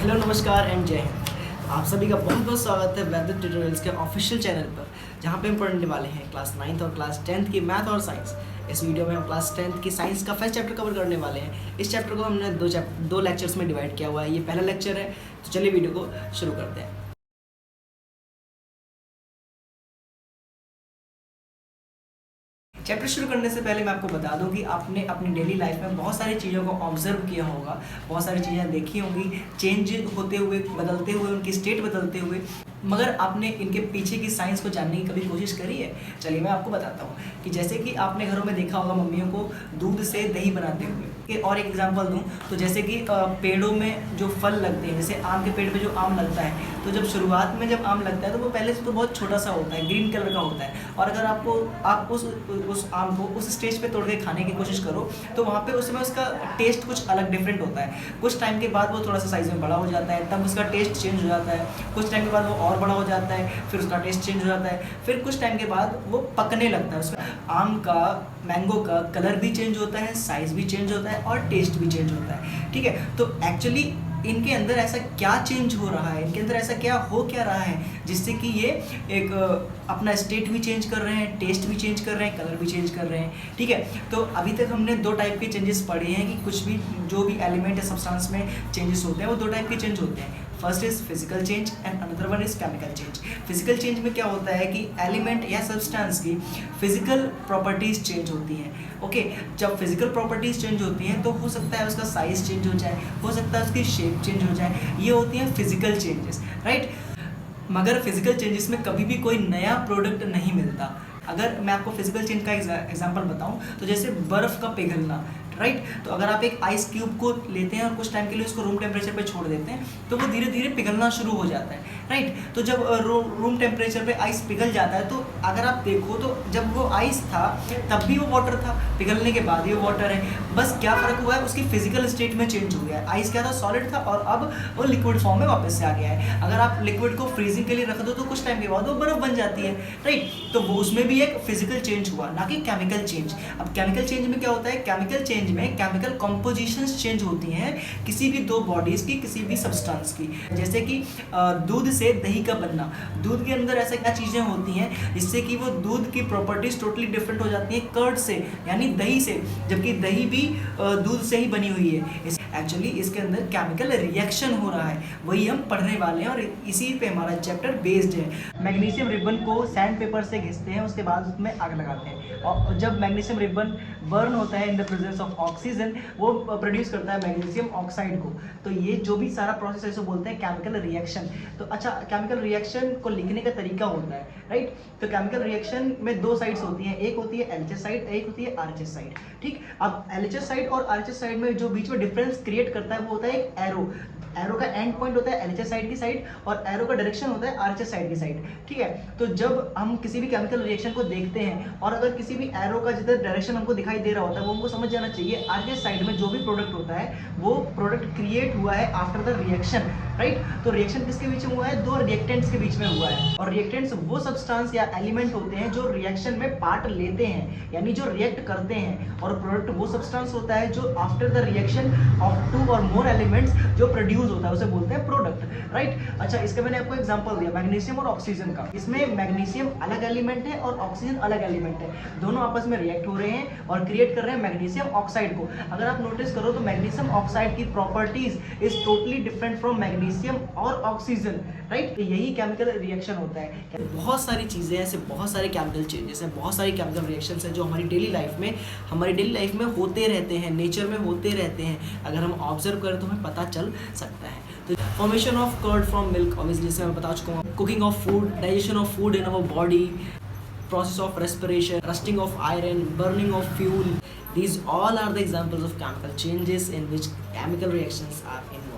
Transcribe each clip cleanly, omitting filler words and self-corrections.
Hello नमस्कार and जय हिंद। आप सभी का बहुत बहुत स्वागत है वैद्य ट्यूटोरियल्स के ऑफिशियल चैनल पर, जहां पे हम पढ़ने वाले हैं क्लास 9th और क्लास 10th की मैथ और साइंस। इस वीडियो में हम क्लास 10th की साइंस का फर्स्ट चैप्टर कवर करने वाले हैं। इस चैप्टर को हमने दो लेक्चर्स में डिवाइड किया हुआ है। ये पहला लेक्चर है, तो चलिए वीडियो को शुरू करते हैं। चैप्टर शुरू करने से पहले मैं आपको बता दूं कि आपने अपनी डेली लाइफ में बहुत सारी चीज़ों को ऑब्जर्व किया होगा, बहुत सारी चीज़ें देखी होंगी चेंज होते हुए, बदलते हुए, उनकी स्टेट बदलते हुए, मगर आपने इनके पीछे की साइंस को जानने की कभी कोशिश करी है? चलिए मैं आपको बताता हूँ कि जैसे कि आपने घरों में देखा होगा मम्मियों को दूध से दही बनाते हुए। और एक एग्जांपल दूं तो जैसे कि पेड़ों में जो फल लगते हैं, जैसे आम के पेड़ पे जो आम लगता है, तो जब शुरुआत में जब आम लगता है तो वो पहले से तो बहुत छोटा सा होता है, ग्रीन कलर का होता है। और अगर आप उस आम को उस स्टेज पे तोड़ के खाने की कोशिश करो तो वहाँ पे उसमें उसका टेस्ट कुछ अलग डिफरेंट होता है। कुछ टाइम के बाद वो थोड़ा सा साइज़ में बड़ा हो जाता है, तब उसका टेस्ट चेंज हो जाता है। कुछ टाइम के बाद वो और बड़ा हो जाता है, फिर उसका टेस्ट चेंज हो जाता है। फिर कुछ टाइम के बाद वो पकने लगता है। उसका आम का, मैंगो का कलर भी चेंज होता है, साइज़ भी चेंज होता है और टेस्ट भी चेंज होता है। ठीक है, तो एक्चुअली इनके अंदर ऐसा क्या चेंज हो रहा है, इनके अंदर ऐसा क्या रहा है जिससे कि ये एक अपना स्टेट भी चेंज कर रहे हैं, टेस्ट भी चेंज कर रहे हैं, कलर भी चेंज कर रहे हैं। ठीक है, तो अभी तक हमने दो टाइप के चेंजेस पढ़े हैं कि कुछ भी जो भी एलिमेंट या सब्सटेंस में चेंजेस होते हैं वो दो टाइप के चेंज होते हैं। First is physical change and another one is chemical change. Physical change में क्या होता है कि एलिमेंट या सब्सटेंस की फिजिकल प्रॉपर्टीज चेंज होती हैं। ओके, जब फिजिकल प्रॉपर्टीज चेंज होती हैं तो हो सकता है उसका साइज चेंज हो जाए, हो सकता है उसकी शेप चेंज हो जाए, ये होती हैं फिजिकल चेंजेस, राइट। मगर फिजिकल चेंजेस में कभी भी कोई नया प्रोडक्ट नहीं मिलता। अगर मैं आपको फिजिकल चेंज का एग्जांपल बताऊं तो जैसे बर्फ़ का पिघलना, राइट। तो अगर आप एक आइस क्यूब को लेते हैं और कुछ टाइम के लिए उसको रूम टेम्परेचर पे छोड़ देते हैं तो वो धीरे धीरे पिघलना शुरू हो जाता है, राइट। तो जब रूम टेम्परेचर पे आइस पिघल जाता है तो अगर आप देखो तो जब वो आइस था तब भी वो वाटर था, पिघलने के बाद ही वो वाटर है। बस क्या फ़र्क हुआ है, उसकी फिजिकल स्टेट में चेंज हो गया है। आइस क्या था, सॉलिड था, और अब वो लिक्विड फॉर्म में वापस से आ गया है। अगर आप लिक्विड को फ्रीजिंग के लिए रख दो तो कुछ टाइम के बाद वो बर्फ़ बन जाती है, राइट। तो वो उसमें भी एक फिजिकल चेंज हुआ, ना कि केमिकल चेंज। अब केमिकल चेंज में क्या होता है, केमिकल चेंज में केमिकल कॉम्पोजिशंस चेंज होती हैं किसी भी दो बॉडीज़ की, किसी भी सब्सटेंस की। जैसे कि दूध से दही का बनना, दूध के अंदर ऐसा क्या चीज़ें होती हैं जिससे कि वो दूध की प्रॉपर्टीज टोटली डिफरेंट हो जाती हैं कर्ड से, यानी दही से, जबकि दही भी दूध से ही बनी हुई है। एक्चुअली इसके अंदर केमिकल रिएक्शन हो रहा है, वही हम पढ़ने वाले हैं और इसी पे हमारा चैप्टर बेस्ड है। मैग्नीशियम रिबन को सैंड पेपर से घिसते हैं, उसके बाद उसमें आग लगाते हैं, और जब मैग्नीशियम रिबन बर्न होता है in the presence of oxygen, वो प्रोड्यूस करता है मैग्नीशियम ऑक्साइड को। तो ये जो भी सारा प्रोसेस है इसे बोलते हैं केमिकल रिएक्शन। तो अच्छा, केमिकल रिएक्शन को लिखने का तरीका होता है, राइट। तो केमिकल रिएक्शन में दो साइड्स होती हैं, एक होती है एलएचएस साइड, एक होती है आरएचएस साइड। ठीक, अब एलएचएस साइड और आरएचएस साइड में जो बीच में डिफरेंस क्रिएट करता है वो होता है एक एरो। एरो का एंड पॉइंट होता है एलएचएस साइड की साइड और एरो का डायरेक्शन होता है आरएचएस साइड की साइड। ठीक है, तो जब हम किसी भी केमिकल रिएक्शन को देखते हैं और अगर किसी भी एरो का जिधर डायरेक्शन हमको दिखाई दे रहा होता है वो हमको समझ जाना चाहिए आरएचएस साइड में जो भी प्रोडक्ट होता है वो प्रोडक्ट क्रिएट हुआ है आफ्टर द रिएक्शन, राइट। तो रिएक्शन किसके बीच में हुआ है, दो रिएक्टेंट्स के बीच में हुआ है। और रिएक्टेंट्स वो सब्सटेंस या एलिमेंट होते हैं जो रिएक्शन में पार्ट लेते हैं, यानी जो रिएक्ट करते हैं। और प्रोडक्ट वो सब्सटेंस होता है जो after the reaction of two or more elements जो प्रोड्यूस होता है, उसे बोलते हैं प्रोडक्ट, राइट। अच्छा, इसका मैंने आपको एग्जांपल दिया मैग्नीशियम और ऑक्सीजन का। इसमें मैग्नीशियम अलग एलिमेंट है और ऑक्सीजन अलग एलिमेंट है, दोनों आपस में रिएक्ट हो रहे हैं और क्रिएट कर रहे हैं मैग्नीशियम ऑक्साइड को। अगर आप नोटिस करो तो मैग्नीशियम ऑक्साइड की properties is totally different from magnesium और ऑक्सीजन, राइट। तो यही केमिकल रिएक्शन होता है। बहुत सारी चीज़ें ऐसे, बहुत सारे केमिकल चेंजेस हैं, बहुत सारी केमिकल रिएक्शंस हैं जो हमारी डेली लाइफ में होते रहते हैं, नेचर में होते रहते हैं। अगर हम ऑब्जर्व करें तो हमें पता चल सकता है। तो formation of curd from milk, obviously जैसे मैं बता चुका हूँ, cooking of food, digestion of food in our body, process of respiration, rusting of iron, burning of fuel. These all are the examples of chemical changes in which chemical reactions are involved.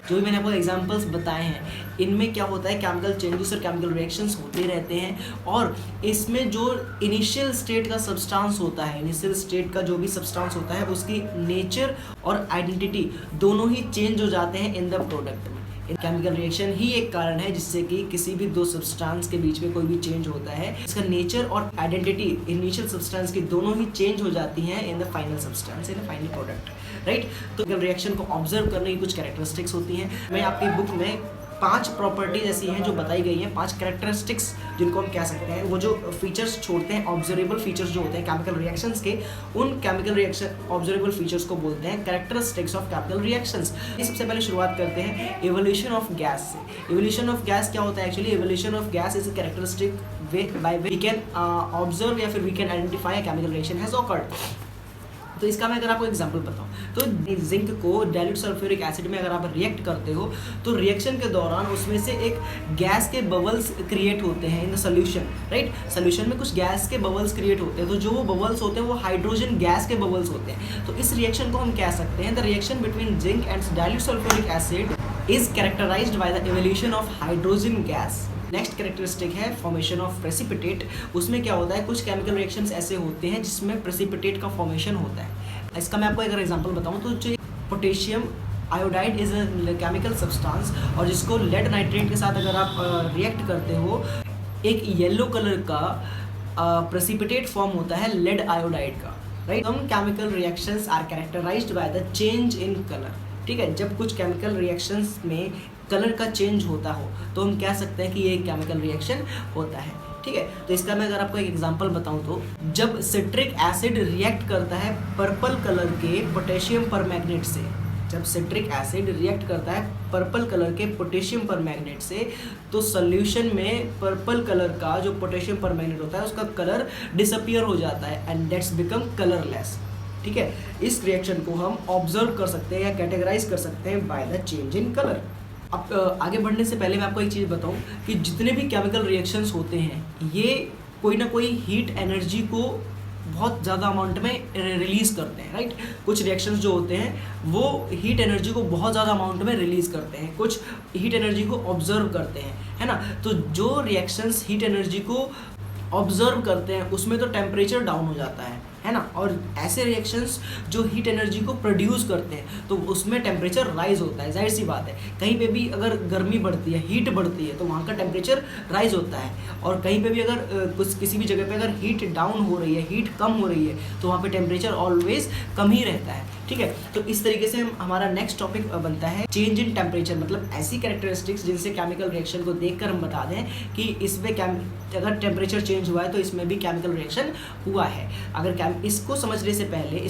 जो भी मैंने आपको examples बताए हैं इनमें क्या होता है, केमिकल चेंजेस और केमिकल रिएक्शंस होते रहते हैं। और इसमें जो इनिशियल स्टेट का सब्सटेंस होता है, इनिशियल स्टेट का जो भी सब्सटेंस होता है उसकी नेचर और आइडेंटिटी दोनों ही चेंज हो जाते हैं इन द प्रोडक्ट में। केमिकल रिएक्शन ही एक कारण है जिससे कि किसी भी दो सब्सटेंस के बीच में कोई भी चेंज होता है, इसका नेचर और आइडेंटिटी इनिशियल सब्सटेंस की दोनों ही चेंज हो जाती हैं in the final substance, in the final product, right. तो केमिकल रिएक्शन को ऑब्जर्व करने की कुछ कैरेक्टरिस्टिक्स होती हैं। हैं। मैं आपकी बुक में 5 प्रॉपर्टीज ऐसी हैं जो बताई गई हैं, 5 कैरेक्टरिस्टिक्स जिनको हम कह सकते हैं, वो जो फीचर्स छोड़ते हैं, ऑब्जर्वेबल फीचर्स जो होते हैं केमिकल रिएक्शंस के, उन केमिकल रिएक्शन ऑब्जर्वेबल फीचर्स को बोलते हैं कैरेक्टरिस्टिक्स ऑफ केमिकल रिएक्शंस। सबसे पहले शुरुआत करते हैं इवोल्यूशन ऑफ गैस से। इवोल्यूशन ऑफ गैस क्या होता है? Actually evolution of gas is a characteristic by we can observe या फिर we can identify a chemical reaction has occurred. तो इसका मैं अगर आपको एग्जांपल बताऊं तो जिंक को डाइल्यूट सल्फ्यूरिक एसिड में अगर आप रिएक्ट करते हो तो रिएक्शन के दौरान उसमें से एक गैस के बबल्स क्रिएट होते हैं in the solution, right. Solution में कुछ गैस के बबल्स क्रिएट होते हैं, तो जो वो बबल्स होते हैं वो हाइड्रोजन गैस के बबल्स होते हैं। तो इस रिएक्शन को हम कह सकते हैं the reaction between zinc and dilute sulphuric acid is characterized by the evolution of hydrogen gas. Next characteristic है फॉर्मेशन ऑफ प्रेसिपिटेट। उसमें क्या होता है, कुछ केमिकल रिएक्शंस ऐसे होते हैं जिसमें प्रेसिपिटेट का फॉर्मेशन होता है। इसका मैं आपको अगर एग्जांपल बताऊं तो जो potassium iodide is a chemical substance, और जिसको लेड नाइट्रेट के साथ अगर आप रिएक्ट करते हो, एक येलो कलर का प्रेसिपिटेट फॉर्म होता है लेड आयोडाइड का, right. Some chemical reactions are characterized by the change in colour, ठीक है। जब कुछ केमिकल रिएक्शंस में कलर का चेंज होता हो तो हम कह सकते हैं कि ये एक केमिकल रिएक्शन होता है, ठीक है। तो इसका मैं अगर आपको एक एग्जांपल बताऊं तो जब सिट्रिक एसिड रिएक्ट करता है पर्पल कलर के पोटेशियम परमैंगनेट से, जब सिट्रिक एसिड रिएक्ट करता है पर्पल कलर के पोटेशियम परमैंगनेट से, तो सॉल्यूशन में पर्पल कलर का जो पोटेशियम परमैंगनेट होता है उसका कलर डिसअपियर हो जाता है एंड दैट्स बिकम कलरलेस, ठीक है। इस रिएक्शन को हम ऑब्जर्व कर सकते हैं या कैटेगराइज कर सकते हैं bye the change in colour. अब आगे बढ़ने से पहले मैं आपको एक चीज़ बताऊं कि जितने भी केमिकल रिएक्शंस होते हैं ये कोई ना कोई हीट एनर्जी को बहुत ज़्यादा अमाउंट में रिलीज़ करते हैं, राइट। कुछ रिएक्शंस जो होते हैं वो हीट एनर्जी को बहुत ज़्यादा अमाउंट में रिलीज़ करते हैं, कुछ हीट एनर्जी को ऑब्जर्व करते हैं, है ना। तो जो रिएक्शंस हीट एनर्जी को ऑब्जर्व करते हैं उसमें तो टेम्परेचर डाउन हो जाता है ना। और ऐसे रिएक्शंस जो हीट एनर्जी को प्रोड्यूस करते हैं तो उसमें टेम्परेचर राइज होता है, जाहिर सी बात है। कहीं पे भी अगर गर्मी बढ़ती है, हीट बढ़ती है, तो वहाँ का टेम्परेचर राइज होता है, और कहीं पे भी अगर किसी भी जगह पे अगर हीट डाउन हो रही है, हीट कम हो रही है, तो वहाँ पे टेम्परेचर ऑलवेज कम ही रहता है, ठीक है। तो इस तरीके से हमारा नेक्स्ट टॉपिक बनता है चेंज इन टेम्परेचर, मतलब ऐसी कैरेक्टरिस्टिक्स जिनसे केमिकल रिएक्शन को देखकर हम बता दें कि इसमें अगर टेम्परेचर चेंज हुआ है तो इसमें भी केमिकल रिएक्शन हुआ है। अगर इसको समझने से पहले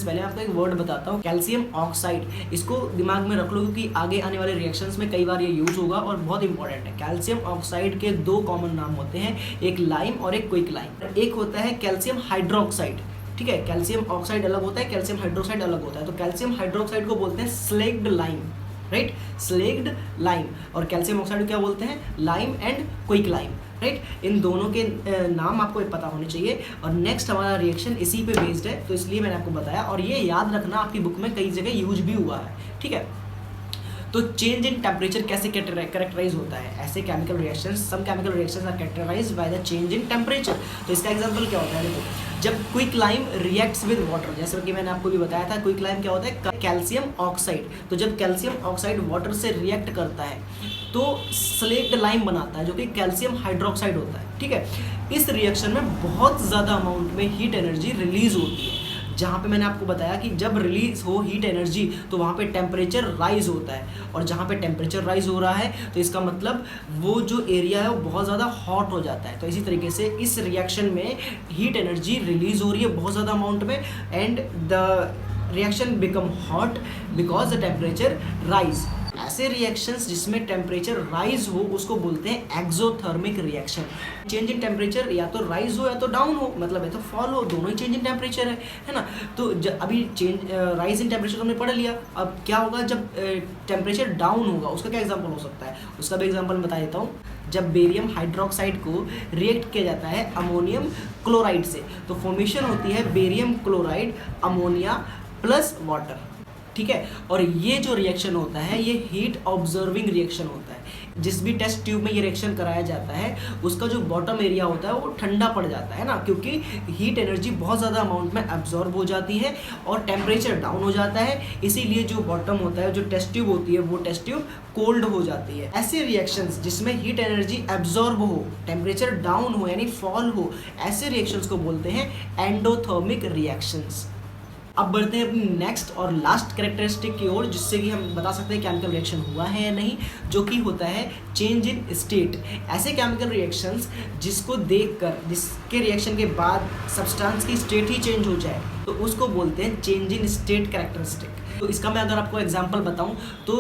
मैं आपको एक वर्ड बताता हूँ, कैल्शियम ऑक्साइड। इसको दिमाग में रख लो क्योंकि आगे आने वाले रिएक्शंस में कई बार ये यूज होगा और बहुत इंपॉर्टेंट है। कैल्शियम ऑक्साइड के 2 कॉमन नाम होते हैं, एक लाइम और एक क्विक लाइम। एक होता है कैल्शियम हाइड्रोक्साइड, ठीक है। कैल्शियम ऑक्साइड अलग होता है, कैल्शियम हाइड्रोक्साइड अलग होता है। तो कैल्शियम हाइड्रोक्साइड को बोलते हैं slaked lime, right, slaked lime. और कैल्शियम ऑक्साइड को क्या बोलते हैं? Lime and quick lime, right. इन दोनों के नाम आपको पता होने चाहिए। और नेक्स्ट हमारा रिएक्शन इसी पे बेस्ड है, तो इसलिए मैंने आपको बताया, और ये याद रखना आपकी बुक में कई जगह यूज भी हुआ है, ठीक है। तो चेंज इन टेम्परेचर कैसे कैरेक्टराइज होता है? ऐसे chemical reactions, some chemical reactions are characterized by the change in temperature. तो इसका एग्जांपल क्या होता है? देखो, जब quick lime reacts with water, जैसे कि मैंने आपको भी बताया था, क्विक लाइम क्या होता है? Calcium oxide. तो जब कैल्शियम ऑक्साइड वाटर से रिएक्ट करता है तो स्लेक्ड लाइम बनाता है जो कि कैल्शियम हाइड्रोक्साइड होता है, ठीक है। इस रिएक्शन में बहुत ज़्यादा अमाउंट में हीट एनर्जी रिलीज होती है। जहाँ पे मैंने आपको बताया कि जब रिलीज हो हीट एनर्जी तो वहाँ पे टेम्परेचर राइज होता है, और जहाँ पे टेम्परेचर राइज हो रहा है तो इसका मतलब वो जो एरिया है वो बहुत ज़्यादा हॉट हो जाता है। तो इसी तरीके से इस रिएक्शन में हीट एनर्जी रिलीज हो रही है बहुत ज़्यादा अमाउंट में, and the reaction become hot because the temperature rise. ऐसे रिएक्शंस जिसमें टेम्परेचर राइज हो उसको बोलते हैं exothermic reaction. Change in temperature या तो राइज हो या तो डाउन हो, मतलब है तो फॉल हो, दोनों ही चेंज इन टेम्परेचर है ना। तो अभी राइज इन टेम्परेचर हमने पढ़ लिया। अब क्या होगा जब टेम्परेचर डाउन होगा, उसका क्या एग्जाम्पल हो सकता है? उसका भी एग्जाम्पल बता देता हूँ। जब बेरियम हाइड्रोक्साइड को रिएक्ट किया जाता है अमोनियम क्लोराइड से, तो फॉर्मेशन होती है barium chloride ammonia plus water, ठीक है। और ये जो रिएक्शन होता है ये हीट ऑब्जर्विंग रिएक्शन होता है। जिस भी टेस्ट ट्यूब में ये रिएक्शन कराया जाता है उसका जो बॉटम एरिया होता है वो ठंडा पड़ जाता है ना, क्योंकि हीट एनर्जी बहुत ज़्यादा अमाउंट में एब्जॉर्ब हो जाती है और टेम्परेचर डाउन हो जाता है। इसीलिए जो बॉटम होता है, जो टेस्ट ट्यूब होती है, वो टेस्ट ट्यूब कोल्ड हो जाती है। ऐसे रिएक्शंस जिसमें हीट एनर्जी एब्जॉर्ब हो, टेम्परेचर डाउन हो यानी फॉल हो, ऐसे रिएक्शंस को बोलते हैं एंडोथर्मिक रिएक्शंस। अब बढ़ते हैं अपनी नेक्स्ट और लास्ट कैरेक्टरिस्टिक की ओर, जिससे कि हम बता सकते हैं केमिकल रिएक्शन हुआ है या नहीं, जो कि होता है चेंज इन स्टेट। ऐसे केमिकल रिएक्शंस जिसको देखकर, जिसके रिएक्शन के बाद सब्सटेंस की स्टेट ही चेंज हो जाए, तो उसको बोलते हैं चेंज इन स्टेट कैरेक्टरिस्टिक। तो इसका मैं अगर आपको एग्जांपल बताऊं तो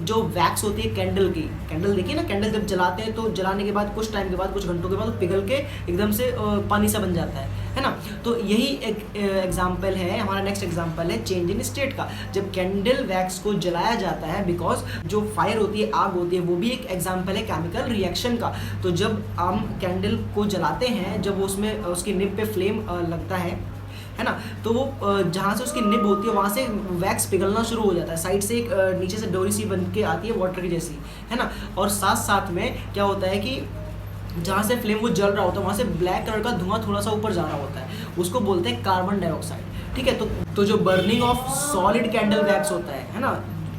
जो वैक्स होती है कैंडल की, कैंडल देखिए ना, कैंडल जब जलाते हैं तो जलाने के बाद कुछ टाइम के बाद, कुछ घंटों के बाद पिघल के एकदम से पानी सा बन जाता है ना। तो यही एक एग्जांपल है, हमारा नेक्स्ट एग्जांपल है चेंज इन स्टेट का। जब कैंडल वैक्स को जलाया जाता है, बिकॉज जो फायर होती है, आग होती है, वो भी एक एग्जाम्पल है केमिकल रिएक्शन का। तो जब हम कैंडल को जलाते हैं, जब उसमें उसकी निब पे फ्लेम लगता है ना, तो वो जहाँ से उसकी निब होती है वहाँ से वैक्स पिघलना शुरू हो जाता है। साइड से एक नीचे से डोरी सी बन के आती है वाटर की जैसी, है ना। और साथ साथ में क्या होता है कि जहाँ से फ्लेम वो जल रहा होता है वहाँ से ब्लैक कलर का धुआं थोड़ा सा ऊपर जा रहा होता है, उसको बोलते हैं कार्बन डाइऑक्साइड। ठीक है, तो जो burning of solid candle wax होता है ना,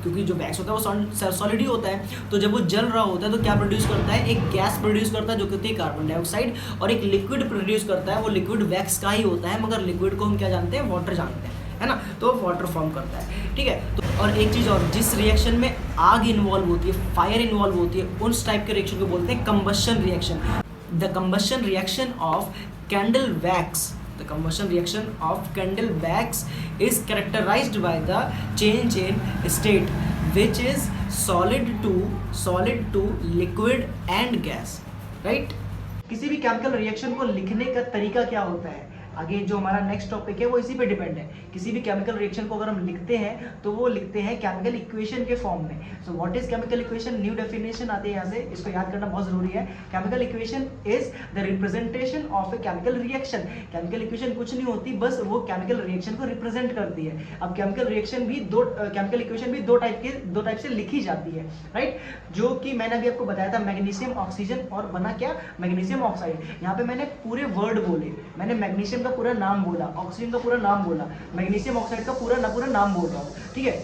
क्योंकि जो वैक्स होता है वो सॉलिड ही होता है, तो जब वो जल रहा होता है तो क्या प्रोड्यूस करता है, एक गैस प्रोड्यूस करता है जो कहती है कार्बन डाइऑक्साइड, और एक लिक्विड प्रोड्यूस करता है, वो लिक्विड वैक्स का ही होता है, मगर लिक्विड को हम क्या जानते हैं, वाटर जानते हैं, है ना। तो वाटर फॉर्म करता है। ठीक है, तो और एक चीज़ और, जिस रिएक्शन में आग इन्वॉल्व होती है, फायर इन्वॉल्व होती है, उस टाइप के रिएक्शन को बोलते हैं combustion reaction. The combustion reaction of candle wax, the combustion reaction of candle wax is characterized by the change in state, which is solid to liquid and gas, right? किसी भी chemical reaction को लिखने का तरीका क्या होता है, आगे जो हमारा नेक्स्ट टॉपिक है वो इसी पे डिपेंड है। किसी भी केमिकल रिएक्शन को अगर हम लिखते हैं तो वो लिखते हैं केमिकल इक्वेशन के फॉर्म में। So what is chemical equation, new definition आती है यहाँ से, इसको याद करना बहुत जरूरी है। Chemical equation is the representation of a chemical reaction. Chemical equation कुछ नहीं होती, बस वो केमिकल रिएक्शन को रिप्रेजेंट करती है। अब केमिकल रिएक्शन भी केमिकल इक्वेशन भी दो टाइप से लिखी जाती है, राइट। जो कि मैंने अभी आपको बताया था, मैग्नीशियम ऑक्सीजन और बना क्या, मैग्नीशियम ऑक्साइड। यहाँ पे मैंने पूरे वर्ड बोले, मैंने मैग्नीशियम का पूरा नाम बोला, ऑक्सीजन का पूरा नाम बोला, मैग्नीशियम ऑक्साइड का पूरा नाम बोल रहा हूँ, ठीक है।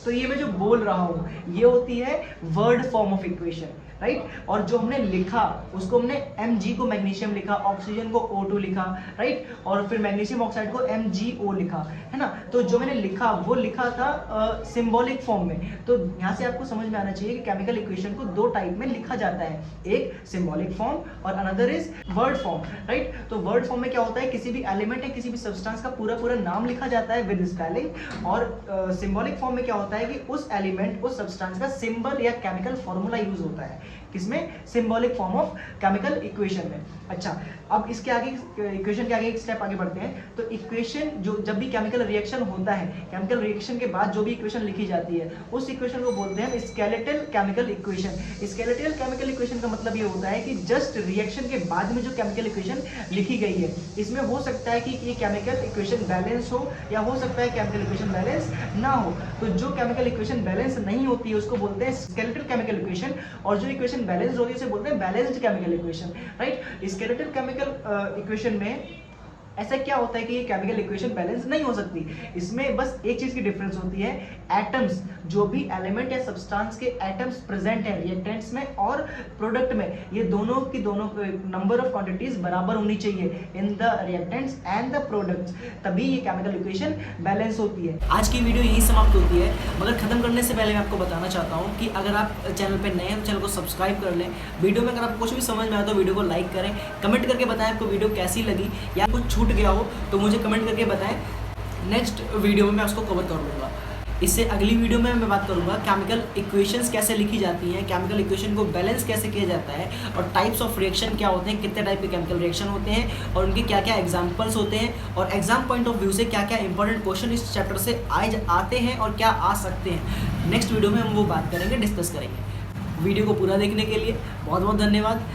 तो ये मैं जो बोल रहा हूँ ये होती है word form of equation, right. और जो हमने लिखा उसको हमने Mg को मैग्नीशियम लिखा, ऑक्सीजन को O2 लिखा, राइट, और फिर मैग्नीशियम ऑक्साइड को MgO लिखा, है ना। तो जो मैंने लिखा वो लिखा था सिंबॉलिक फॉर्म में। तो यहाँ से आपको समझ में आना चाहिए कि केमिकल इक्वेशन को दो टाइप में लिखा जाता है, एक सिंबॉलिक फॉर्म और another is word form, right. तो वर्ड फॉर्म में क्या होता है, किसी भी एलिमेंट या किसी भी सब्सटेंस का पूरा नाम लिखा जाता है विद स्पेलिंग, और सिंबॉलिक फॉर्म में क्या होता है कि उस एलिमेंट, उस सब्सटेंस का सिंबल या केमिकल फॉर्मूला यूज होता है, किसमें, symbolic form of chemical equation में। अच्छा, अब इसके आगे इक्वेशन के आगे एक स्टेप आगे बढ़ते हैं। तो इक्वेशन जो जब भी केमिकल रिएक्शन होता है, केमिकल रिएक्शन के बाद जो भी इक्वेशन लिखी जाती है उस इक्वेशन को बोलते हैं skeletal chemical equation. Skeletal chemical equation का मतलब ये होता है कि जस्ट रिएक्शन के बाद में जो केमिकल इक्वेशन लिखी गई है, इसमें हो सकता है कि ये केमिकल इक्वेशन बैलेंस हो या हो सकता है केमिकल इक्वेशन बैलेंस ना हो। तो जो केमिकल इक्वेशन बैलेंस नहीं होती है उसको बोलते हैं स्केलेटल केमिकल इक्वेशन, और जो इक्वेशन बैलेंस्ड होती है उसे बोलते हैं balanced chemical equation, right. Skeletal chemical equation में ऐसा क्या होता है कि ये केमिकल इक्वेशन बैलेंस नहीं हो सकती। इसमें बस एक चीज की डिफरेंस होती है, एटम्स, जो भी एलिमेंट या सब्सटेंस के एटम्स प्रेजेंट है रिएक्टेंट्स में और प्रोडक्ट में, ये दोनों की दोनों नंबर ऑफ क्वांटिटीज बराबर होनी चाहिए in the reactants and the products, तभी ये केमिकल इक्वेशन बैलेंस होती है। आज की वीडियो यही समाप्त होती है, मगर खत्म करने से पहले मैं आपको बताना चाहता हूँ कि अगर आप चैनल पर नए हैं तो चैनल को सब्सक्राइब कर लें। वीडियो में अगर आपको कुछ भी समझ में आया तो वीडियो को लाइक करें, कमेंट करके बताएं आपको वीडियो कैसी लगी, या कुछ छूट गया हो तो मुझे कमेंट करके बताएं, नेक्स्ट वीडियो में मैं उसको कवर कर लूँगा। इससे अगली वीडियो में मैं बात करूँगा केमिकल इक्वेशंस कैसे लिखी जाती हैं, केमिकल इक्वेशन को बैलेंस कैसे किया जाता है, और टाइप्स ऑफ रिएक्शन क्या होते हैं, कितने टाइप के केमिकल रिएक्शन होते हैं और उनके क्या क्या एग्जांपल्स होते हैं, और एग्जाम पॉइंट ऑफ व्यू से क्या क्या इंपॉर्टेंट क्वेश्चन इस चैप्टर से आते हैं और क्या आ सकते हैं। नेक्स्ट वीडियो में हम वो बात करेंगे, डिस्कस करेंगे। वीडियो को पूरा देखने के लिए बहुत बहुत धन्यवाद।